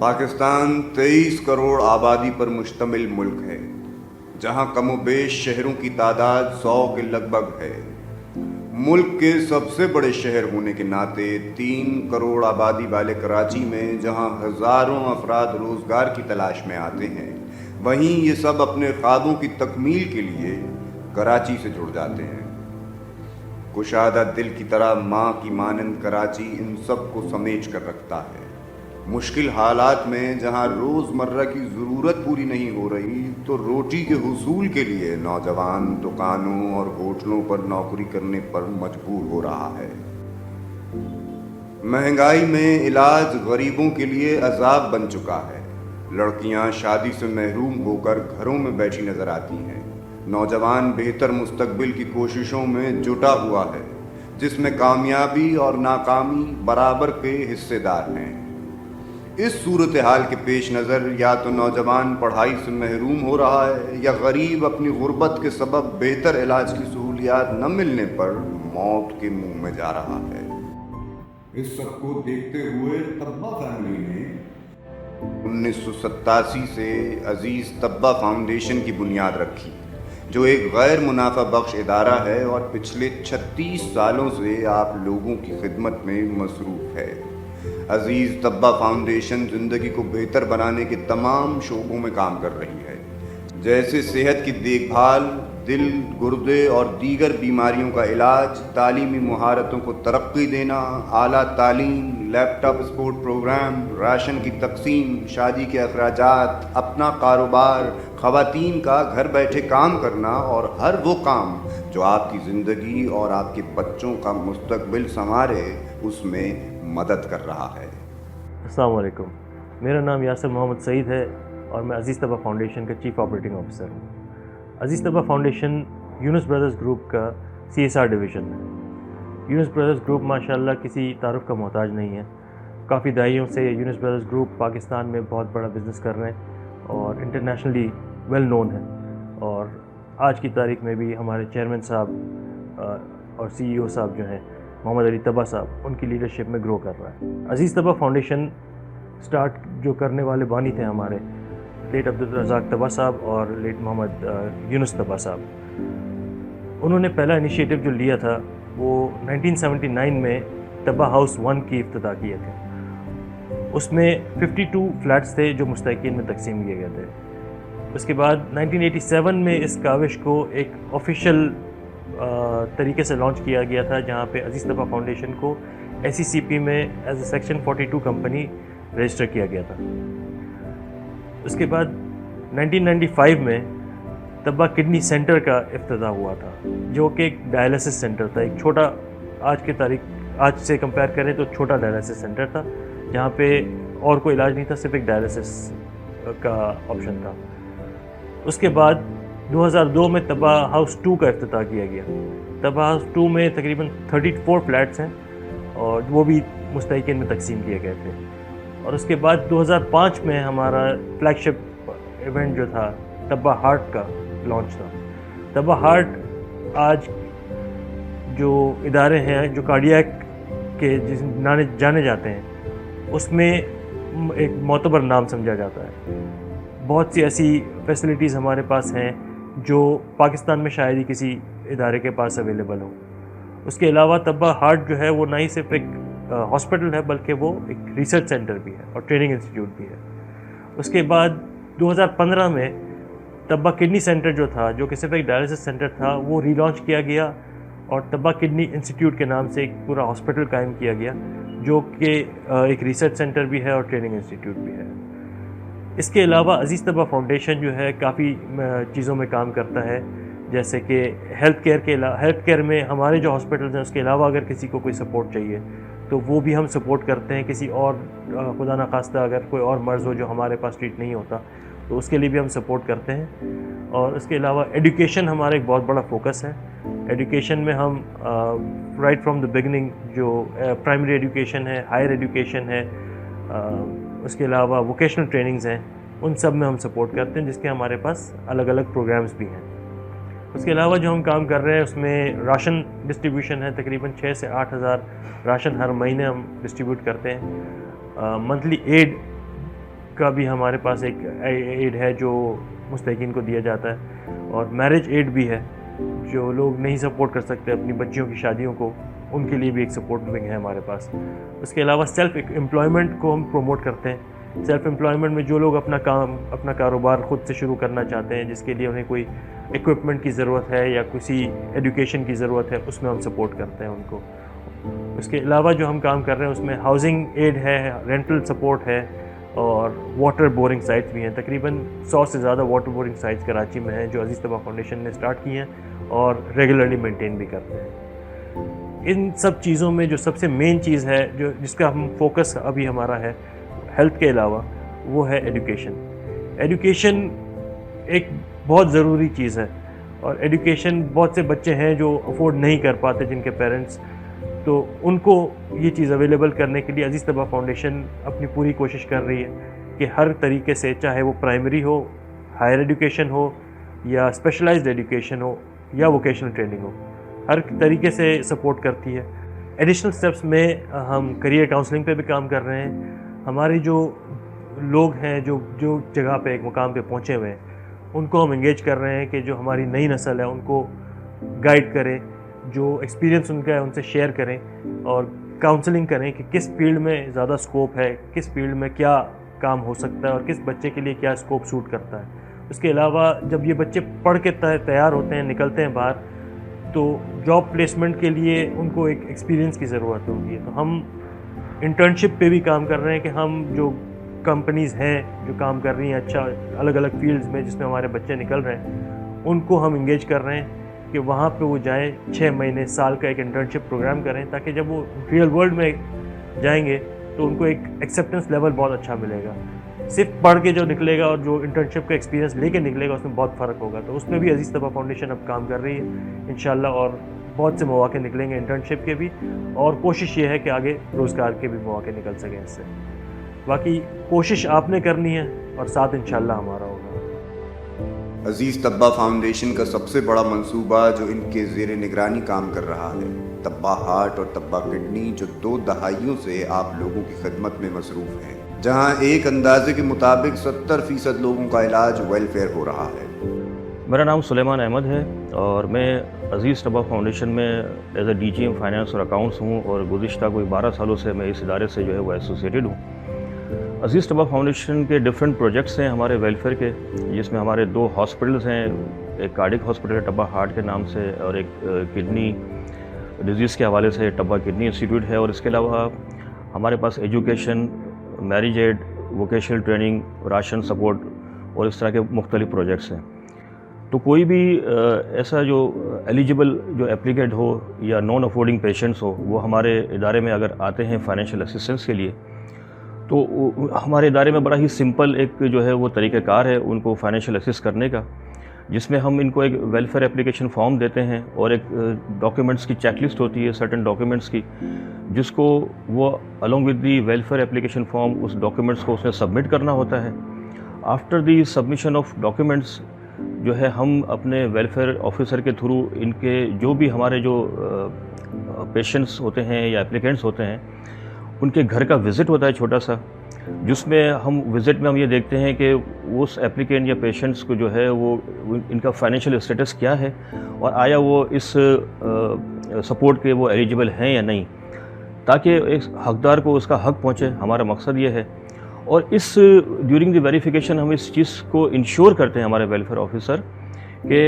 پاکستان 23 کروڑ آبادی پر مشتمل ملک ہے، جہاں کم و بیش شہروں کی تعداد 100 کے لگ بھگ ہے۔ ملک کے سب سے بڑے شہر ہونے کے ناطے 3 کروڑ آبادی والے کراچی میں جہاں ہزاروں افراد روزگار کی تلاش میں آتے ہیں، وہیں یہ سب اپنے خوابوں کی تکمیل کے لیے کراچی سے جڑ جاتے ہیں۔ کشادہ دل کی طرح ماں کی مانند کراچی ان سب کو سمیٹ کر رکھتا ہے۔ مشکل حالات میں جہاں روز مرہ کی ضرورت پوری نہیں ہو رہی، تو روٹی کے حصول کے لیے نوجوان دکانوں اور ہوٹلوں پر نوکری کرنے پر مجبور ہو رہا ہے۔ مہنگائی میں علاج غریبوں کے لیے عذاب بن چکا ہے۔ لڑکیاں شادی سے محروم ہو کر گھروں میں بیٹھی نظر آتی ہیں۔ نوجوان بہتر مستقبل کی کوششوں میں جٹا ہوا ہے، جس میں کامیابی اور ناکامی برابر کے حصے دار ہیں۔ اس صورتحال کے پیش نظر یا تو نوجوان پڑھائی سے محروم ہو رہا ہے، یا غریب اپنی غربت کے سبب بہتر علاج کی سہولیات نہ ملنے پر موت کے منہ میں جا رہا ہے۔ اس سب کو دیکھتے ہوئے طبہ فیملی نے 1987 سے عزیز طبہ فاؤنڈیشن کی بنیاد رکھی، جو ایک غیر منافع بخش ادارہ ہے اور پچھلے 36 سالوں سے آپ لوگوں کی خدمت میں مصروف ہے۔ عزیز طبہ فاؤنڈیشن زندگی کو بہتر بنانے کے تمام شعبوں میں کام کر رہی ہے، جیسے صحت کی دیکھ بھال، دل، گردے اور دیگر بیماریوں کا علاج، تعلیمی مہارتوں کو ترقی دینا، اعلیٰ تعلیم، لیپ ٹاپ سپورٹ پروگرام، راشن کی تقسیم، شادی کے اخراجات، اپنا کاروبار، خواتین کا گھر بیٹھے کام کرنا اور ہر وہ کام جو آپ کی زندگی اور آپ کے بچوں کا مستقبل سنوارے، اس میں مدد کر رہا ہے۔ السلام علیکم، میرا نام یاسر محمد سعید ہے اور میں عزیز طبہ فاؤنڈیشن کا چیف آپریٹنگ آفیسر ہوں۔ عزیز طبہ فاؤنڈیشن یونس برادرز گروپ کا CSR ڈویژن ہے۔ یونس برادرز گروپ ماشاءاللہ کسی تعارف کا محتاج نہیں ہے۔ کافی دہائیوں سے یونس برادرز گروپ پاکستان میں بہت بڑا بزنس کر رہے ہیں اور انٹرنیشنلی ویل نون ہے، اور آج کی تاریخ میں بھی ہمارے چیئرمین صاحب اور CEO صاحب جو ہیں محمد علی طبہ صاحب، ان کی لیڈرشپ میں گرو کر رہا ہے۔ عزیز طبہ فاؤنڈیشن سٹارٹ جو کرنے والے بانی تھے ہمارے لیٹ عبدالرزاق طبہ صاحب اور لیٹ محمد یونس طبہ صاحب۔ انہوں نے پہلا انیشیٹو جو لیا تھا وہ 1979 میں طبہ ہاؤس 1 کی افتتاح کیے تھے۔ اس میں 52 فلیٹس تھے جو مستحقین میں تقسیم کیے گئے تھے۔ اس کے بعد 1987 میں اس کاوش کو ایک آفیشیل طریقے سے لانچ کیا گیا تھا، جہاں پہ عزیز طبہ فاؤنڈیشن کو SECP میں as A section 42 company register کیا گیا تھا۔ اس کے بعد 1995 میں طبہ کڈنی سینٹر کا افتتاح ہوا تھا، جو کہ ایک ڈائلسس سینٹر تھا، ایک چھوٹا، آج سے کمپیئر کریں تو چھوٹا ڈائلسس سینٹر تھا، جہاں پہ اور کوئی علاج نہیں تھا، صرف ایک ڈائلسس کا آپشن تھا۔ اس کے بعد 2002 میں طبہ ہاؤس 2 کا افتتاح کیا گیا۔ طبہ ہاؤس 2 میں تقریباً 34 فلیٹس ہیں اور وہ بھی مستحقین میں تقسیم کیے گئے تھے۔ اور اس کے بعد 2005 میں ہمارا فلیگ شپ ایونٹ جو تھا طبہ ہارٹ کا لانچ تھا۔ طبہ ہارٹ آج جو ادارے ہیں جو کارڈیاک کے جانے جاتے ہیں، اس میں ایک معتبر نام سمجھا جاتا ہے۔ بہت سی ایسی فیسلٹیز ہمارے پاس ہیں جو پاکستان میں شاید ہی کسی ادارے کے پاس اویلیبل ہو۔ اس کے علاوہ طبہ ہارٹ جو ہے وہ نہ ہی صرف ایک ہاسپٹل ہے، بلکہ وہ ایک ریسرچ سینٹر بھی ہے اور ٹریننگ انسٹیٹیوٹ بھی ہے۔ اس کے بعد 2015 میں طبہ کڈنی سینٹر جو تھا، جو کہ صرف ایک ڈائلسس سینٹر تھا، وہ ری لانچ کیا گیا اور طبہ کڈنی انسٹیٹیوٹ کے نام سے ایک پورا ہاسپٹل قائم کیا گیا، جو کہ ایک ریسرچ سینٹر بھی ہے اور ٹریننگ انسٹیٹیوٹ بھی ہے۔ اس کے علاوہ عزیز طبہ فاؤنڈیشن جو ہے کافی چیزوں میں کام کرتا ہے، جیسے کہ ہیلتھ کیئر میں ہمارے جو ہاسپٹلز ہیں اس کے علاوہ اگر کسی کو کوئی سپورٹ چاہیے تو وہ بھی ہم سپورٹ کرتے ہیں۔ کسی اور خدا نخواستہ اگر کوئی اور مرض ہو جو ہمارے پاس ٹریٹ نہیں ہوتا تو اس کے لیے بھی ہم سپورٹ کرتے ہیں۔ اور اس کے علاوہ ایڈوکیشن ہمارا ایک بہت بڑا فوکس ہے۔ ایڈوکیشن میں ہم رائٹ فرام دا بگننگ جو پرائمری ایڈوکیشن ہے، ہائر ایڈوکیشن ہے، اس کے علاوہ ووکیشنل ٹریننگز ہیں، ان سب میں ہم سپورٹ کرتے ہیں، جس کے ہمارے پاس الگ الگ پروگرامز بھی ہیں۔ اس کے علاوہ جو ہم کام کر رہے ہیں اس میں راشن ڈسٹریبیوشن ہے، تقریباً 6 سے 8 ہزار راشن ہر مہینے ہم ڈسٹریبیوٹ کرتے ہیں۔ منتھلی ایڈ کا بھی ہمارے پاس ایک ایڈ ہے جو مستحقین کو دیا جاتا ہے، اور میرج ایڈ بھی ہے، جو لوگ نہیں سپورٹ کر سکتے اپنی بچیوں کی شادیوں کو، ان کے لیے بھی ایک سپورٹ ونگ ہے ہمارے پاس۔ اس کے علاوہ سیلف امپلائمنٹ کو ہم پروموٹ کرتے ہیں۔ سیلف امپلائمنٹ میں جو لوگ اپنا کاروبار خود سے شروع کرنا چاہتے ہیں، جس کے لیے انہیں کوئی ایکوپمنٹ کی ضرورت ہے یا کسی ایجوکیشن کی ضرورت ہے، اس میں ہم سپورٹ کرتے ہیں ان کو۔ اس کے علاوہ جو ہم کام کر رہے ہیں اس میں ہاؤسنگ ایڈ ہے، رینٹل سپورٹ ہے، اور واٹر بورنگ سائٹس بھی ہیں۔ تقریباً 100 سے زیادہ واٹر بورنگ سائٹس کراچی میں ہیں جو عزیز طبع فاؤنڈیشن نے سٹارٹ کی ہیں اور ریگولرلی مینٹین بھی کرتے ہیں۔ ان سب چیزوں میں جو سب سے مین چیز ہے، جس کا ہم فوکس ابھی ہمارا ہے ہیلتھ کے علاوہ، وہ ہے ایجوکیشن۔ ایجوکیشن ایک بہت ضروری چیز ہے، اور ایجوکیشن بہت سے بچے ہیں جو افورڈ نہیں کر پاتے جن کے پیرنٹس، تو ان کو یہ چیز اویلیبل کرنے کے لیے عزیز طبع فاؤنڈیشن اپنی پوری کوشش کر رہی ہے کہ ہر طریقے سے، چاہے وہ پرائمری ہو، ہائر ایجوکیشن ہو، یا اسپیشلائزڈ ایجوکیشن ہو، یا ووکیشنل ٹریننگ ہو، ہر طریقے سے سپورٹ کرتی ہے۔ ایڈیشنل سٹیپس میں ہم کریئر کاؤنسلنگ پہ بھی کام کر رہے ہیں۔ ہماری جو لوگ ہیں جو جگہ پہ ایک مقام پہ پہنچے ہوئے ہیں، ان کو ہم انگیج کر رہے ہیں کہ جو ہماری نئی نسل ہے ان کو گائیڈ کریں، جو ایکسپیرینس ان کا ہے ان سے شیئر کریں، اور کاؤنسلنگ کریں کہ کس فیلڈ میں زیادہ اسکوپ ہے، کس فیلڈ میں کیا کام ہو سکتا ہے، اور کس بچے کے لیے کیا اسکوپ سوٹ کرتا ہے۔ اس کے علاوہ جب یہ بچے پڑھ کے تیار ہوتے ہیں، نکلتے ہیں باہر، تو جاب پلیسمنٹ کے لیے ان کو ایک ایکسپیرینس کی ضرورت ہوتی ہے۔ تو ہم انٹرنشپ پہ بھی کام کر رہے ہیں کہ ہم جو کمپنیز ہیں جو کام کر رہی ہیں اچھا الگ الگ فیلڈز میں جس میں ہمارے بچے نکل رہے ہیں، ان کو ہم انگیج کر رہے ہیں کہ وہاں پہ وہ جائیں، 6 مہینے سال کا ایک انٹرنشپ پروگرام کریں، تاکہ جب وہ ریئل ورلڈ میں جائیں گے تو ان کو ایک ایکسیپٹنس لیول بہت اچھا ملے گا۔ صرف پڑھ کے جو نکلے گا اور جو انٹرنشپ کا ایکسپیرینس لے کے نکلے گا، اس میں بہت فرق ہوگا۔ تو اس میں بھی عزیز طبع فاؤنڈیشن اب کام کر رہی ہے انشاءاللہ، اور بہت سے مواقع نکلیں گے انٹرنشپ کے بھی، اور کوشش یہ ہے کہ آگے روزگار کے بھی مواقع نکل سکیں اس سے۔ باقی کوشش آپ نے کرنی ہے، اور ساتھ انشاءاللہ ہمارا ہوگا۔ عزیز طبع فاؤنڈیشن کا سب سے بڑا منصوبہ جو ان کے زیر نگرانی کام کر رہا ہے، طبع ہارٹ اور طبع کڈنی، جو 2 دہائیوں سے آپ لوگوں کی خدمت میں مصروف ہیں، جہاں ایک اندازے کے مطابق 70% لوگوں کا علاج ویلفیئر ہو رہا ہے۔ میرا نام سلیمان احمد ہے، اور میں عزیز طبع فاؤنڈیشن میں ایز اے DGM فائنانس اور اکاؤنٹس ہوں، اور گزشتہ کوئی 12 سالوں سے میں اس ادارے سے جو ہے وہ ایسوسیٹڈ ہوں۔ عزیز طبع فاؤنڈیشن کے ڈفرینٹ پروجیکٹس ہیں ہمارے ویلفیئر کے، جس میں ہمارے 2 ہاسپٹلز ہیں، ایک کارڈک ہاسپٹل ہے طبع ہارٹ کے نام سے، اور ایک کڈنی ڈیزیز کے حوالے سے طبع کڈنی انسٹیٹیوٹ ہے۔ اور اس کے علاوہ ہمارے پاس education, marriage aid, vocational training, ration support, اور اس طرح کے مختلف پروجیکٹس ہیں۔ تو کوئی بھی ایسا جو ایلیجیبل جو اپلیکینٹ ہو یا نان افورڈنگ پیشنٹس ہو، وہ ہمارے ادارے میں اگر آتے ہیں فائنینشیل اسسٹنس کے لیے، تو ہمارے ادارے میں بڑا ہی سمپل ایک جو ہے وہ طریقہ کار ہے ان کو فائنینشیل اسسٹ کرنے کا، جس میں ہم ان کو ایک ویلفیئر اپلیکیشن فارم دیتے ہیں، اور ایک ڈاکیومنٹس کی چیک لسٹ ہوتی ہے سرٹن ڈاکیومنٹس کی، جس کو وہ along with the welfare application form اس ڈاکیومنٹس کو اس میں سبمٹ کرنا ہوتا ہے۔ After the submission of documents جو ہے ہم اپنے ویلفیئر آفیسر کے تھرو ان کے جو بھی ہمارے جو پیشنٹس ہوتے ہیں یا اپلیکینٹس ہوتے ہیں، ان کے گھر کا وزٹ ہوتا ہے چھوٹا سا، جس میں ہم وزٹ میں ہم یہ دیکھتے ہیں کہ اس ایپلیکینٹ یا پیشنٹس کو جو ہے وہ ان کا فائنینشیل اسٹیٹس کیا ہے، اور آیا وہ اس سپورٹ کے وہ ایلیجیبل ہیں یا نہیں، تاکہ ایک حقدار کو اس کا حق پہنچے۔ ہمارا مقصد یہ ہے، اور اس ڈیورنگ دی ویریفیکیشن ہم اس چیز کو انشور کرتے ہیں ہمارے ویلفیئر آفیسر کہ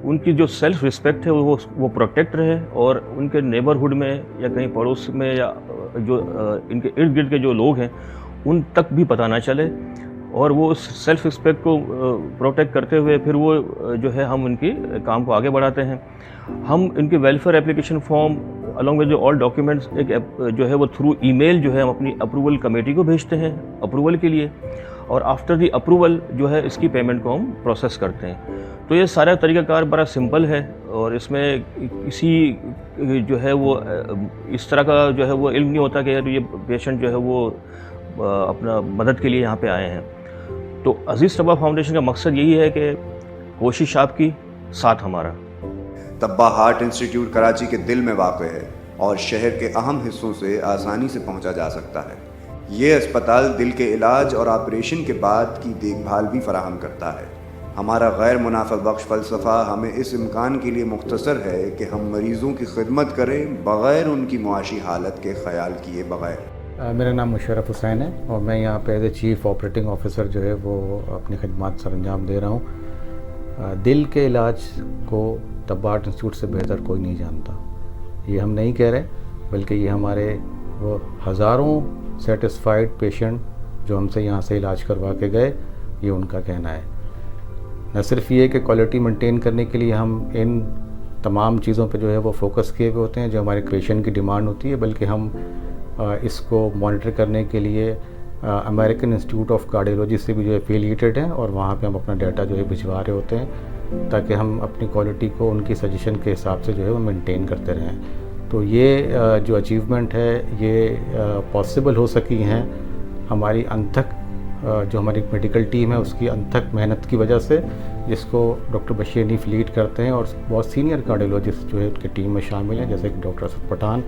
ان کی جو سیلف رسپیکٹ ہے وہ پروٹیکٹ رہے، اور ان کے نیبرہڈ میں یا کہیں پڑوس میں یا جو ان کے ارد گرد کے جو لوگ ہیں ان تک بھی پتہ نہ چلے، اور وہ اس سیلف رسپیکٹ کو پروٹیکٹ کرتے ہوئے پھر وہ جو ہے ہم ان کی کام کو آگے بڑھاتے ہیں۔ ہم ان کی welfare application form along with all documents ایک جو ہے وہ تھرو ای میل جو ہے ہم اپنی اپروول کمیٹی کو بھیجتے ہیں اپروول کے لیے، اور آفٹر دی اپروول جو ہے اس کی پیمنٹ کو ہم پروسیس کرتے ہیں۔ تو یہ سارا طریقہ کار بڑا سمپل ہے، اور اس میں کسی جو ہے وہ اس طرح کا جو ہے وہ علم نہیں ہوتا کہ یار یہ پیشنٹ جو ہے وہ اپنا مدد کے لیے یہاں پہ آئے ہیں۔ تو عزیز طبع فاؤنڈیشن کا مقصد یہی ہے کہ کوشش آپ کی، ساتھ ہمارا۔ طبع ہارٹ انسٹیٹیوٹ کراچی کے دل میں واقع ہے، اور شہر کے اہم حصوں سے آسانی سے پہنچا جا سکتا ہے۔ یہ اسپتال دل کے علاج اور آپریشن کے بعد کی دیکھ بھال بھی فراہم کرتا ہے۔ ہمارا غیر منافع بخش فلسفہ ہمیں اس امکان کے لیے مختصر ہے کہ ہم مریضوں کی خدمت کریں بغیر ان کی معاشی حالت کے خیال کیے بغیر۔ میرا نام مشرف حسین ہے اور میں یہاں پہ as a chief operating officer جو ہے وہ اپنی خدمات سر انجام دے رہا ہوں۔ دل کے علاج کو طب آرٹ انسٹیٹیوٹ سے بہتر کوئی نہیں جانتا، یہ ہم نہیں کہہ رہے، بلکہ یہ ہمارے وہ ہزاروں سیٹسفائیڈ پیشنٹ جو ہم سے یہاں سے علاج کروا کے گئے، یہ ان کا کہنا ہے۔ نہ صرف یہ کہ کوالٹی مینٹین کرنے کے لیے ہم ان تمام چیزوں پہ جو ہے وہ فوکس کیے ہوئے ہوتے ہیں جو ہمارے پیشنٹ کی ڈیمانڈ ہوتی ہے، بلکہ ہم اس کو مانیٹر کرنے کے لیے امریکن انسٹیٹیوٹ آف کارڈیولوجی سے بھی جو ہے ایفیلیٹڈ ہیں اور وہاں پہ ہم اپنا ڈیٹا جو ہے بھجوا رہے ہوتے ہیں تاکہ ہم اپنی کوالٹی کو ان کی سجیشن کے حساب سے جو ہے وہ مینٹین کرتے رہیں۔ تو یہ جو اچیومنٹ ہے یہ پاسبل ہو سکی ہیں ہماری انتھک جو ہماری میڈیکل ٹیم ہے اس کی انتھک محنت کی وجہ سے، جس کو ڈاکٹر بشیر نیف لیڈ کرتے ہیں اور بہت سینئر کارڈیولوجسٹ جو ہے ان کی ٹیم میں شامل ہیں، جیسے کہ ڈاکٹر اسد پٹھان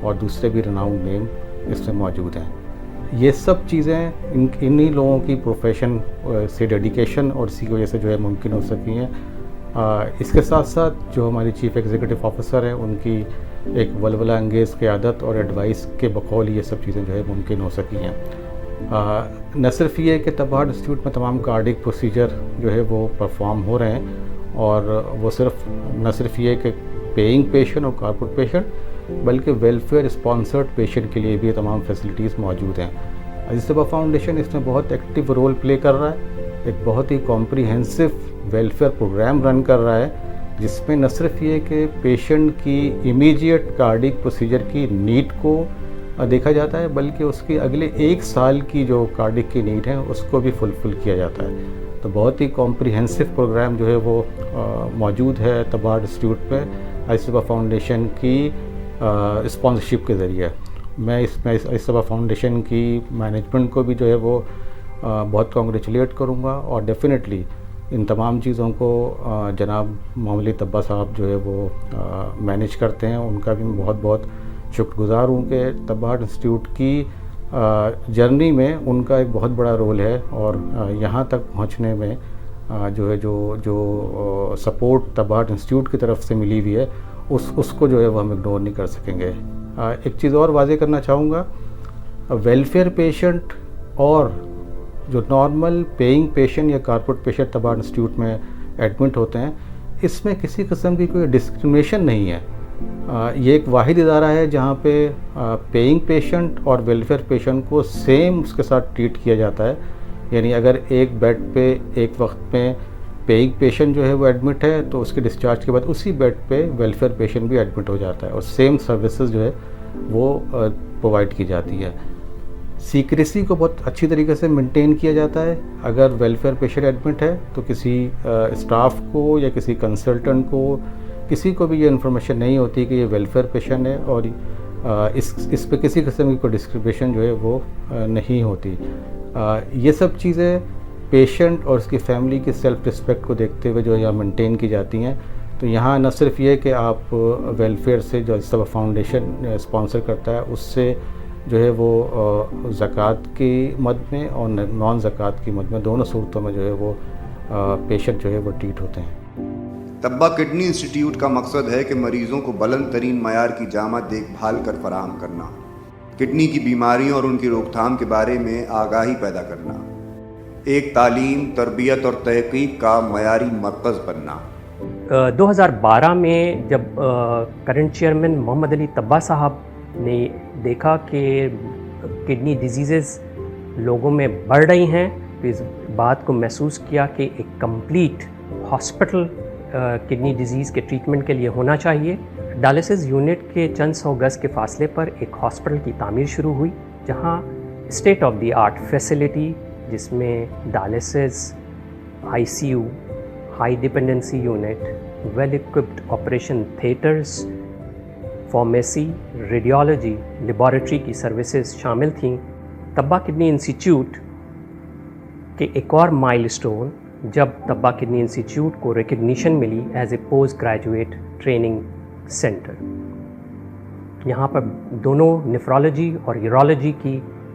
اور دوسرے بھی رناؤنڈ نیم اس میں موجود ہیں۔ یہ سب چیزیں انہی لوگوں کی پروفیشن سے ڈیڈیکیشن اور اسی کی وجہ سے جو ہے ممکن ہو سکی ہیں۔ اس کے ساتھ ساتھ جو ہماری چیف ایگزیکٹو آفیسر ہیں ان کی ایک ولولہ انگیز قیادت اور ایڈوائس کے بقول یہ سب چیزیں جو ہے ممکن ہو سکی ہیں۔ نہ صرف یہ کہ طب آرٹ انسٹیٹیوٹ میں تمام کارڈک پروسیجر جو ہے وہ پرفارم ہو رہے ہیں، اور وہ نہ صرف یہ کہ پیئنگ پیشنٹ اور کارپوریٹ پیشنٹ بلکہ ویلفیئر اسپانسرڈ پیشنٹ کے لیے بھی تمام فیسلٹیز موجود ہیں۔ عزیز طبیہ فاؤنڈیشن اس میں بہت ایکٹیو رول پلے کر رہا ہے، ایک بہت ہی کمپریہنسو ویلفیئر پروگرام رن کر رہا ہے، جس میں نہ صرف یہ کہ پیشنٹ کی امیڈیٹ کارڈک پروسیجر کی نیڈ کو دیکھا جاتا ہے، بلکہ اس کی اگلے 1 سال کی جو کارڈک کی نیڈ ہے اس کو بھی فلفل کیا جاتا ہے۔ تو بہت ہی کمپریہنسو پروگرام جو ہے وہ موجود ہے طب آرٹ انسٹیٹیوٹ میں عزیز طبیہ فاؤنڈیشن کی اسپانسرشپ کے ذریعے۔ میں اس میں عزیز طبیہ فاؤنڈیشن کی مینجمنٹ کو بھی جو ہے وہ بہت کانگریچولیٹ کروں گا، اور ڈیفینیٹلی ان تمام چیزوں کو جناب محمد علی طبہ صاحب جو ہے وہ مینیج کرتے ہیں، ان کا بھی میں بہت بہت شکر گزار ہوں کہ طب آرٹ انسٹیٹیوٹ کی جرنی میں ان کا ایک بہت بڑا رول ہے، اور یہاں تک پہنچنے میں جو ہے جو سپورٹ طب آرٹ انسٹیٹیوٹ کی طرف سے ملی ہوئی ہے اس کو جو ہے وہ ہم اگنور نہیں کر سکیں گے۔ ایک چیز اور واضح کرنا چاہوں گا، ویلفیئر پیشنٹ اور جو نارمل پیئنگ پیشنٹ یا کارپوریٹ پیشنٹ طب آرٹ انسٹیٹیوٹ میں ایڈمٹ ہوتے ہیں، اس میں کسی قسم کی کوئی ڈسکرمنیشن نہیں ہے۔ یہ ایک واحد ادارہ ہے جہاں پہ پیئنگ پیشنٹ اور ویلفیئر پیشنٹ کو سیم اس کے ساتھ ٹریٹ کیا جاتا ہے، یعنی اگر ایک بیڈ پہ ایک وقت میں پیئنگ پیشنٹ جو ہے وہ ایڈمٹ ہے تو اس کے ڈسچارج کے بعد اسی بیڈ پہ ویلفیئر پیشنٹ بھی ایڈمٹ ہو جاتا ہے، اور سیم سروسز جو ہے وہ پرووائڈ کی جاتی ہے۔ سیکریسی کو بہت اچھی طریقے سے مینٹین کیا جاتا ہے۔ اگر ویلفیئر پیشنٹ ایڈمٹ ہے تو کسی اسٹاف کو یا کسی کنسلٹنٹ کو کسی کو بھی یہ انفارمیشن نہیں ہوتی کہ یہ ویلفیئر پیشنٹ ہے، اور اس پہ کسی قسم کی کوئی ڈسکرمنیشن جو ہے وہ نہیں ہوتی۔ یہ سب چیزیں پیشنٹ اور اس کی فیملی کی سیلف رسپیکٹ کو دیکھتے ہوئے جو ہے یہاں مینٹین کی جاتی ہیں۔ تو یہاں نہ صرف یہ کہ آپ ویلفیئر سے جو عزیز طبیہ فاؤنڈیشن اسپانسر کرتا ہے اس سے جو ہے وہ زکوٰۃ کی مد میں اور نان زکوٰۃ کی مد میں دونوں صورتوں میں جو ہے وہ پیشنٹ جو ہے وہ ٹریٹ ہوتے ہیں۔ طبہ کڈنی انسٹیٹیوٹ کا مقصد ہے کہ مریضوں کو بلند ترین معیار کی جامع دیکھ بھال کر فراہم کرنا، کڈنی کی بیماریوں اور ان کی روک تھام کے بارے میں آگاہی پیدا کرنا، ایک تعلیم، تربیت اور تحقیق کا معیاری مرکز بننا۔ 2012 میں جب کرنٹ چیئرمین محمد علی طبہ صاحب نے دیکھا کہ کڈنی ڈیزیزز لوگوں میں بڑھ رہی ہیں تو اس بات کو محسوس کیا کہ ایک کمپلیٹ ہاسپٹل کڈنی ڈیزیز کے ٹریٹمنٹ کے لیے ہونا چاہیے۔ ڈائلسس یونٹ کے چند 100 گز کے فاصلے پر ایک ہاسپٹل کی تعمیر شروع ہوئی، جہاں state of the art facility جس میں dialysis, ICU، high dependency unit, well equipped operation theatres, pharmacy, radiology, laboratory کی سروسز شامل تھیں۔ طبہ کڈنی انسٹیٹیوٹ کے ایک اور مائل سٹون جب طبہ کڈنی انسٹیٹیوٹ کو ریکگنیشن ملی as a post graduate training centre. یہاں پر دونوں نیفرولوجی اور یورولوجی کی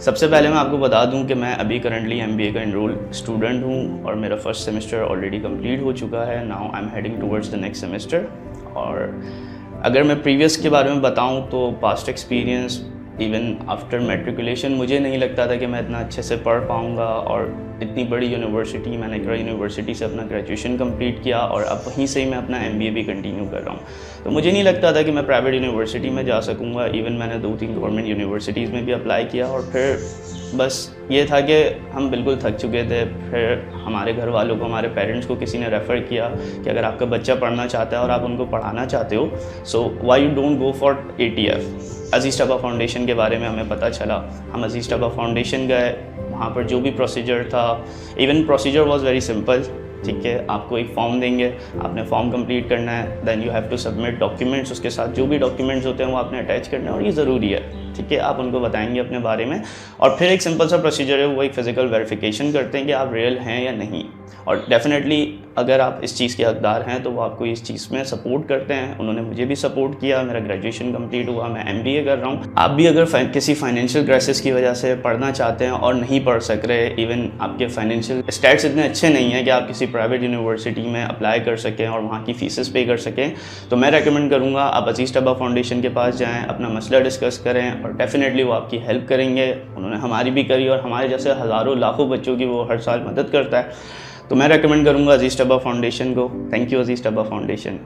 سب سے پہلے میں آپ کو بتا دوں کہ میں ابھی کرنٹلی MBA کا انرول اسٹوڈنٹ ہوں اور میرا فرسٹ سیمسٹر آلریڈی کمپلیٹ ہو چکا ہے. Now I am heading towards the next semester. اور اگر میں پریویس کے بارے میں بتاؤں تو past experience even after matriculation مجھے نہیں لگتا تھا کہ میں اتنا اچھے سے پڑھ پاؤں گا. اور اتنی بڑی یونیورسٹی, میں نے اقرا یونیورسٹی سے اپنا گریجویشن کمپلیٹ کیا اور اب وہیں سے ہی میں اپنا MBA بھی کنٹینیو کر رہا ہوں. تو مجھے نہیں لگتا تھا کہ میں پرائیویٹ یونیورسٹی میں جا سکوں گا. ایون میں نے 2-3 گورنمنٹ یونیورسٹیز میں بھی اپلائی کیا اور پھر بس یہ تھا کہ ہم بالکل تھک چکے تھے. پھر ہمارے گھر والوں کو, ہمارے پیرنٹس کو کسی نے ریفر کیا کہ اگر آپ کا بچہ پڑھنا چاہتا ہے اور آپ ان کو پڑھانا چاہتے ہو, so why you don't go for ATF. Aziz Tabba foundation کے بارے میں ہمیں پتہ چلا. ہم عزیز طبا فاؤنڈیشن گئے, وہاں پر جو بھی پروسیجر تھا, even procedure was very simple. ٹھیک ہے, آپ کو ایک فارم دیں گے, آپ نے فارم کمپلیٹ کرنا ہے, then you have to submit documents. اس کے ساتھ جو بھی ڈاکیومنٹس ہوتے ہیں وہ آپ نے اٹیچ کرنا ہے اور یہ ضروری ہے. ٹھیک ہے, آپ ان کو بتائیں گے اپنے بارے میں. اور پھر ایک سمپل سا پروسیجر ہے, وہ ایک فزیکل ویریفیکیشن کرتے ہیں کہ آپ ریئل ہیں یا نہیں. اور ڈیفینیٹلی اگر آپ اس چیز کے حقدار ہیں تو وہ آپ کو اس چیز میں سپورٹ کرتے ہیں. انہوں نے مجھے بھی سپورٹ کیا. میرا گریجویشن کمپلیٹ ہوا, میں MBA کر رہا ہوں. آپ بھی اگر کسی فائنینشیل کرائسس کی وجہ سے پڑھنا چاہتے ہیں اور نہیں پڑھ سک رہے, ایون آپ کے فائنینشیل اسٹیٹس اتنے اچھے نہیں ہیں کہ آپ کسی پرائیویٹ یونیورسٹی میں اپلائی کر سکیں اور وہاں کی فیسز پے کر سکیں, تو میں ریکمینڈ کروں گا آپ عزیز طبا فاؤنڈیشن کے پاس جائیں, اپنا مسئلہ ڈسکس کریں اور ڈیفینیٹلی وہ آپ کی ہیلپ کریں گے. انہوں نے ہماری بھی کری اور ہمارے جیسے ہزاروں لاکھوں بچوں کی وہ ہر سال مدد کرتا ہے. تو میں ریکمینڈ کروں گا عزیز طبا فاؤنڈیشن کو. Thank you Aziz Tabba foundation.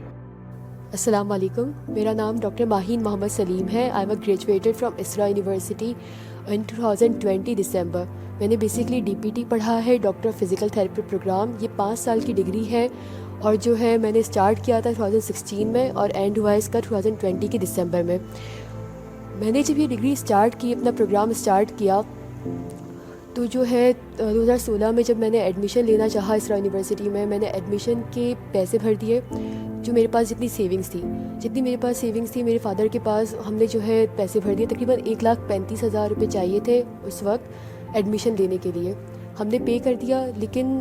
السلام علیکم. میرا نام ڈاکٹر ماہین محمد سلیم ہے. I am graduated from Isra university in 2020 December. میں نے بیسکلی DPT پڑھا ہے, ڈاکٹر فزیکل تھراپی پروگرام. یہ 5 سال کی ڈگری ہے اور جو ہے میں نے اسٹارٹ کیا تھا 2016 میں اور اینڈ ہوا اس کا 2020 کے دسمبر میں. میں نے جب یہ ڈگری اسٹارٹ کی, اپنا پروگرام اسٹارٹ کیا, تو جو ہے 2016 میں جب میں نے ایڈمیشن لینا چاہا اسرا یونیورسٹی میں, میں نے ایڈمیشن کے پیسے بھر دیے. جو میرے پاس جتنی سیونگس تھی میرے فادر کے پاس, ہم نے جو ہے پیسے بھر دیے. تقریباً 1,35,000 روپے چاہیے تھے اس وقت ایڈمیشن لینے کے لیے. ہم نے پے کر دیا. لیکن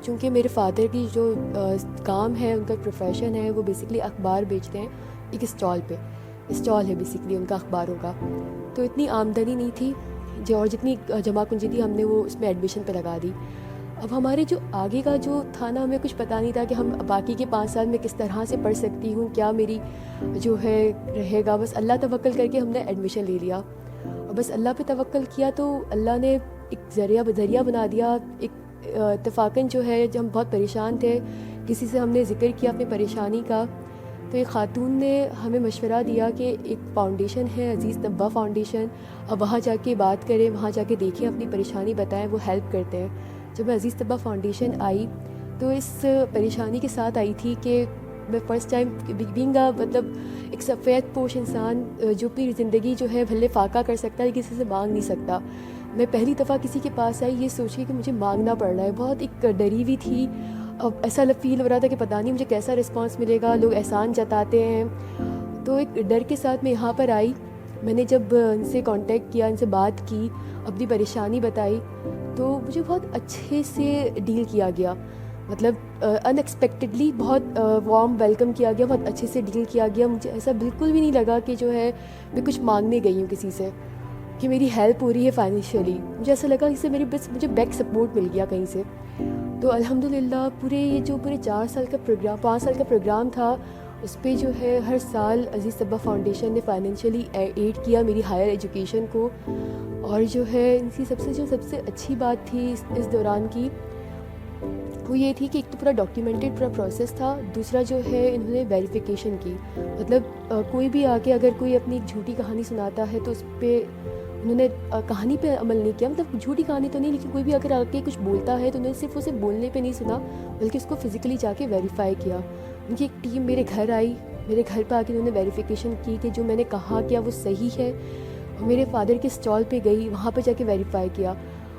چونکہ میرے فادر کی جو کام ہے, ان کا پروفیشن ہے, وہ بیسکلی اخبار بیچتے ہیں ایک اسٹال ہے بیسکلی ان کا اخباروں کا. تو اتنی آمدنی نہیں تھی اور جتنی جمع کنجی تھی ہم نے وہ اس میں ایڈمیشن پہ لگا دی. اب ہمارے جو آگے کا جو تھا نا, ہمیں کچھ پتہ نہیں تھا کہ ہم باقی کے 5 سال میں کس طرح سے پڑھ سکتی ہوں, کیا میری جو ہے رہے گا. بس اللہ توکل کر کے ہم نے ایڈمیشن لے لیا اور بس اللہ پہ توکل کیا تو اللہ نے ایک ذریعہ بنا دیا. ایک اتفاقاً جو ہے جب ہم بہت پریشان تھے, کسی سے ہم نے ذکر کیا اپنی پریشانی کا, تو ایک خاتون نے ہمیں مشورہ دیا کہ ایک فاؤنڈیشن ہے عزیز طبا فاؤنڈیشن, اب وہاں جا کے بات کریں, وہاں جا کے دیکھیں, اپنی پریشانی بتائیں, وہ ہیلپ کرتے ہیں. جب میں عزیز طبا فاؤنڈیشن آئی تو اس پریشانی کے ساتھ آئی تھی کہ میں فرسٹ ٹائم بینگ مطلب ایک سفید پوش انسان جو اپنی زندگی جو ہے بھلے فاقہ کر سکتا ہے, کسی سے مانگ نہیں سکتا. میں پہلی دفعہ کسی کے پاس آئی یہ سوچ کے کہ مجھے مانگنا پڑ رہا ہے. بہت ایک ڈری ہوئی تھی. اب ایسا فیل ہو رہا تھا کہ پتہ نہیں مجھے کیسا رسپانس ملے گا, لوگ احسان جتاتے ہیں. تو ایک ڈر کے ساتھ میں یہاں پر آئی. میں نے جب ان سے کانٹیکٹ کیا, ان سے بات کی, اپنی پریشانی بتائی, تو مجھے بہت اچھے سے ڈیل کیا گیا. مطلب ان ایکسپیکٹڈلی بہت وارم ویلکم کیا گیا, بہت اچھے سے ڈیل کیا گیا. مجھے ایسا بالکل بھی نہیں لگا کہ جو ہے میں کچھ مانگنے گئی ہوں کسی سے, کہ میری ہیلپ ہو رہی ہے فائنینشیلی. مجھے ایسا لگا اس سے بس مجھے بیک سپورٹ مل گیا کہیں سے. تو الحمدللہ پورے 5 سال کا پروگرام تھا, اس پہ جو ہے ہر سال عزیز طبا فاؤنڈیشن نے فائنینشیلی ایڈ کیا میری ہائر ایجوکیشن کو. اور جو ہے ان کی سب سے اچھی بات تھی اس دوران کی, وہ یہ تھی کہ ایک تو پورا ڈاکیومنٹڈ پورا پروسیس تھا. دوسرا جو ہے انہوں نے ویریفیکیشن کی. مطلب کوئی بھی آ کے اگر کوئی اپنی ایک جھوٹی کہانی سناتا ہے تو اس پہ انہوں نے کہانی پہ عمل نہیں کیا. مطلب جھوٹی کہانی تو نہیں, لیکن کوئی بھی اگر آ کے کچھ بولتا ہے تو انہوں نے صرف اسے بولنے پہ نہیں سنا, بلکہ اس کو فزیکلی جا کے ویریفائی کیا. ان کی ایک ٹیم میرے گھر آئی, میرے گھر پہ آ کے انہوں نے ویریفیکیشن کی کہ جو میں نے کہا کیا وہ صحیح ہے. اور میرے فادر کے اسٹال پہ گئی, وہاں پہ جا کے ویریفائی کیا.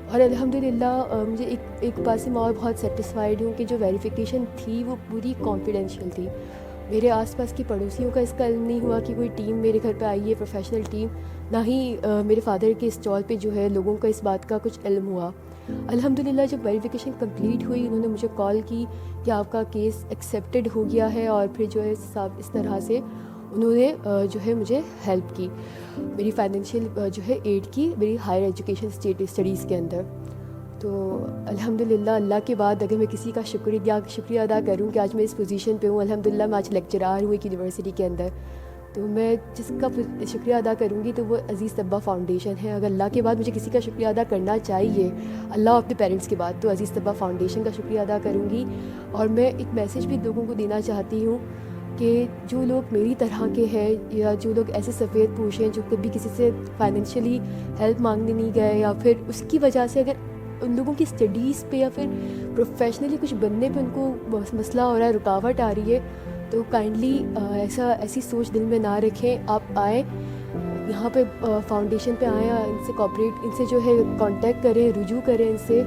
اور الحمدللہ مجھے ایک بات سے میں اور بہت سیٹسفائیڈ ہوں کہ جو ویریفیکیشن تھی وہ پوری کانفیڈینشیل تھی. میرے آس پاس کی پڑوسیوں کا اس کا علم نہیں ہوا کہ کوئی ٹیم میرے گھر پہ آئی ہے, پروفیشنل ٹیم, نہ ہی میرے فادر کے اسٹال پہ جو ہے لوگوں کا اس بات کا کچھ علم ہوا. الحمدللہ جب ویریفیکیشن کمپلیٹ ہوئی, انہوں نے مجھے کال کی کہ آپ کا کیس ایکسیپٹڈ ہو گیا ہے, اور پھر جو ہے اس طرح سے انہوں نے جو ہے مجھے ہیلپ کی، میری فائنینشیل جو ہے ایڈ کی میری ہائر ایجوکیشن اسٹڈیز کے اندر. تو الحمدللہ اللہ کے بعد اگر میں کسی کا شکریہ ادا کروں کہ آج میں اس پوزیشن پہ ہوں، الحمدللہ میں آج لیکچرار ہوں ایک یونیورسٹی کے اندر، تو میں جس کا شکریہ ادا کروں گی تو وہ عزیز طبہ فاؤنڈیشن ہے. اگر اللہ کے بعد مجھے کسی کا شکریہ ادا کرنا چاہیے، اللہ آف دی پیرنٹس کے بعد، تو عزیز طبہ فاؤنڈیشن کا شکریہ ادا کروں گی. اور میں ایک میسیج بھی لوگوں کو دینا چاہتی ہوں کہ جو لوگ میری طرح کے ہیں یا جو لوگ ایسے سفید پوش ہیں جو کبھی کسی سے فائنینشلی ہیلپ مانگنے نہیں گئے، یا پھر اس کی وجہ سے اگر ان لوگوں کی اسٹڈیز پہ یا پھر پروفیشنلی کچھ بننے پہ ان کو مسئلہ ہو رہا ہے، رکاوٹ آ رہی ہے، تو کائنڈلی ایسی سوچ دل میں نہ رکھیں. آپ آئیں یہاں پہ فاؤنڈیشن پہ آئیں، ان سے کوآپریٹ، ان سے جو ہے کانٹیکٹ کریں، رجوع کریں ان سے.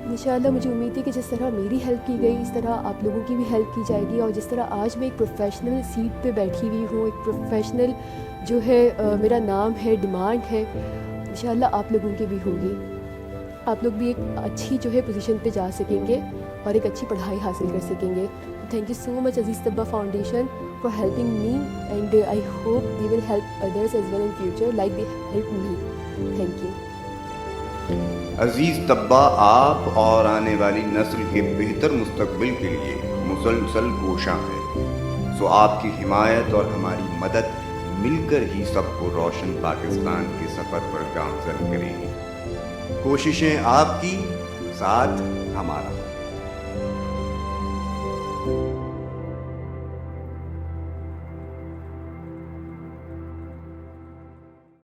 انشاءاللہ مجھے امید ہے کہ جس طرح میری ہیلپ کی گئی اس طرح آپ لوگوں کی بھی ہیلپ کی جائے گی، اور جس طرح آج میں ایک پروفیشنل سیٹ پہ بیٹھی ہوئی ہوں، ایک پروفیشنل جو ہے میرا نام ہے، ڈیمانڈ ہے، انشاءاللہ آپ لوگوں کی بھی ہوگی. آپ لوگ بھی ایک اچھی جو ہے پوزیشن پہ جا سکیں گے اور ایک اچھی پڑھائی حاصل کر سکیں گے. Thank you so much Aziz Tabba foundation for helping me, and I hope they will help others as well in future like they help me. Thank you. Aziz Tabba آپ اور آنے والی نسل کے بہتر مستقبل کے لیے مسلسل کوشاں ہے. سو آپ کی حمایت اور ہماری مدد مل کر ہی سب کو روشن پاکستان کے سفر پر گامزن کرے گی. کوششیں آپ کی، ساتھ ہمارا.